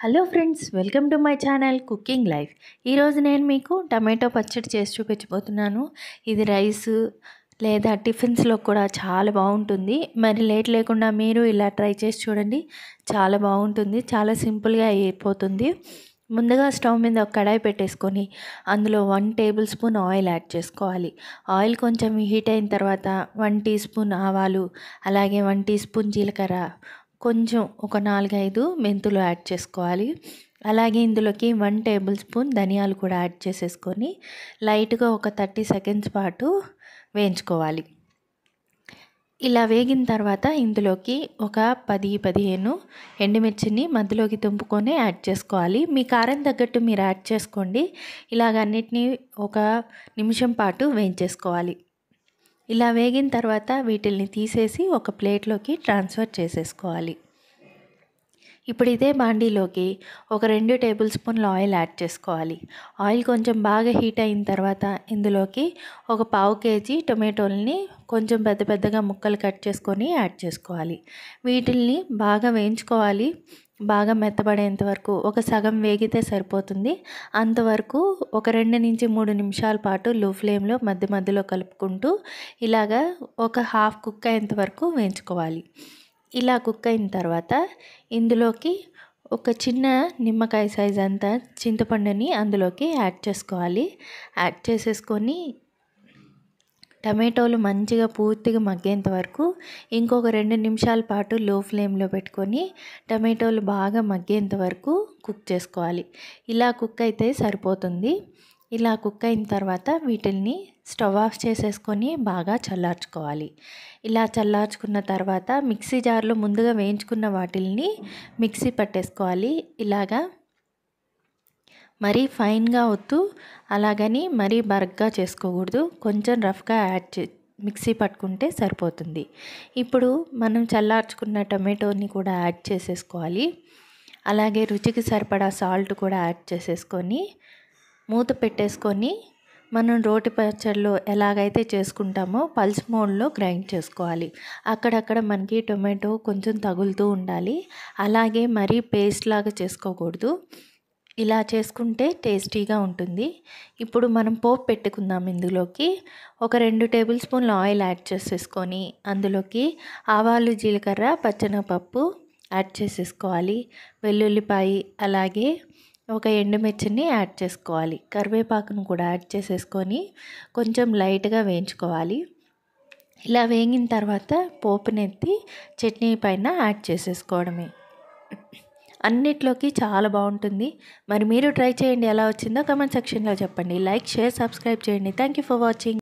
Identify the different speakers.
Speaker 1: Hello friends, welcome to my channel cooking life. ఈరోజు నేను మీకు టమాటో పచ్చడి చేసి చూపించబోతున్నాను. ఇది రైస్ లేదా టిఫిన్స్లో కూడా చాలా బాగుంటుంది. మరి లేట్ లేకుండా మీరు ఇలా ట్రై చేసి చూడండి. చాలా బాగుంటుంది, చాలా సింపుల్గా అయిపోతుంది. ముందుగా స్టవ్ మీద ఒక కడాయి పెట్టేసుకొని అందులో 1 టేబుల్ స్పూన్ ఆయిల్ యాడ్ చేసుకోవాలి. ఆయిల్ కొంచెం హీట్ అయిన తర్వాత 1 టీ స్పూన్ ఆవాలు, అలాగే 1 టీ స్పూన్ జీలకర్ర, కొంచెం ఒక 4-5 మెంతులు యాడ్ చేసుకోవాలి. అలాగే ఇందులోకి 1 టేబుల్ స్పూన్ ధనియాలు కూడా యాడ్ చేసేసుకొని లైట్గా ఒక 30 సెకండ్స్ పాటు వేయించుకోవాలి. ఇలా వేగిన తర్వాత ఇందులోకి ఒక 10-15 ఎండుమిర్చిని మధ్యలోకి తుంపుకొని యాడ్ చేసుకోవాలి. మీ కారం తగ్గట్టు మీరు యాడ్ చేసుకోండి. ఇలాగ అన్నిటినీ ఒక నిమిషం పాటు వేయించేసుకోవాలి. ఇలా వేగిన తర్వాత వీటిల్ని తీసేసి ఒక ప్లేట్లోకి ట్రాన్స్ఫర్ చేసేసుకోవాలి. ఇప్పుడు ఇదే బాండీలోకి ఒక 2 టేబుల్ స్పూన్ల ఆయిల్ యాడ్ చేసుకోవాలి. ఆయిల్ కొంచెం బాగా హీట్ అయిన తర్వాత ఇందులోకి ఒక 1/2 కేజీ టొమాటోల్ని కొంచెం పెద్ద పెద్దగా ముక్కలు కట్ చేసుకొని యాడ్ చేసుకోవాలి. వీటిల్ని బాగా వేయించుకోవాలి. బాగా మెత్తబడేంత వరకు, ఒక సగం వేగితే సరిపోతుంది. అంతవరకు ఒక 2-3 నిమిషాల పాటు లో ఫ్లేమ్లో మధ్య మధ్యలో కలుపుకుంటూ ఇలాగా ఒక హాఫ్ కుక్ అయ్యేంత వరకు వేయించుకోవాలి. ఇలా కుక్ అయిన తర్వాత ఇందులోకి ఒక చిన్న నిమ్మకాయ సైజ్ అంతా చింతపండుని అందులోకి యాడ్ చేసుకోవాలి. యాడ్ చేసేసుకొని టమాటోలు మంచిగా పూర్తిగా మగ్గేంత వరకు ఇంకొక 2 నిమిషాల పాటు లో ఫ్లేమ్లో పెట్టుకొని టమాటోలు బాగా మగ్గేంత వరకు కుక్ చేసుకోవాలి. ఇలా కుక్ అయితే సరిపోతుంది. ఇలా కుక్ అయిన తర్వాత వీటిల్ని స్టవ్ ఆఫ్ చేసేసుకొని బాగా చల్లార్చుకోవాలి. ఇలా చల్లార్చుకున్న తర్వాత మిక్సీ జార్లో ముందుగా వేయించుకున్న వాటిల్ని మిక్సీ పట్టేసుకోవాలి. ఇలాగా మరీ ఫైన్గా వద్దు, అలాగని మరీ బరగ్గా చేసుకోకూడదు. కొంచెం రఫ్గా మిక్సీ పట్టుకుంటే సరిపోతుంది. ఇప్పుడు మనం చల్లార్చుకున్న టమాటోని కూడా యాడ్ చేసేసుకోవాలి. అలాగే రుచికి సరిపడా సాల్ట్ కూడా యాడ్ చేసేసుకొని మూత పెట్టేసుకొని మనం రోటి పచ్చళ్ళు ఎలాగైతే చేసుకుంటామో పల్స్ మోడ్లో గ్రైండ్ చేసుకోవాలి. అక్కడక్కడ మనకి టొమాటో కొంచెం తగులుతూ ఉండాలి. అలాగే మరీ పేస్ట్ లాగా చేసుకోకూడదు. ఇలా చేసుకుంటే టేస్టీగా ఉంటుంది. ఇప్పుడు మనం పోపు పెట్టుకుందాం. ఇందులోకి ఒక 2 టేబుల్ స్పూన్ల ఆయిల్ యాడ్ చేసేసుకొని అందులోకి ఆవాలు, జీలకర్ర, పచ్చెనగపప్పు యాడ్ చేసేసుకోవాలి. వెల్లుల్లిపాయ, అలాగే ఒక ఎండుమిర్చిని యాడ్ చేసుకోవాలి. కరివేపాకును కూడా యాడ్ చేసేసుకొని కొంచెం లైట్గా వేయించుకోవాలి. ఇలా వేగిన తర్వాత పోపునెత్తి చట్నీ పైన యాడ్ చేసేసుకోవడమే. అన్నిట్లోకి చాలా బాగుంటుంది. మరి మీరు ట్రై చేయండి. ఎలా వచ్చిందో కామెంట్ సెక్షన్లో చెప్పండి. లైక్, షేర్, సబ్స్క్రైబ్ చేయండి. Thank you for watching.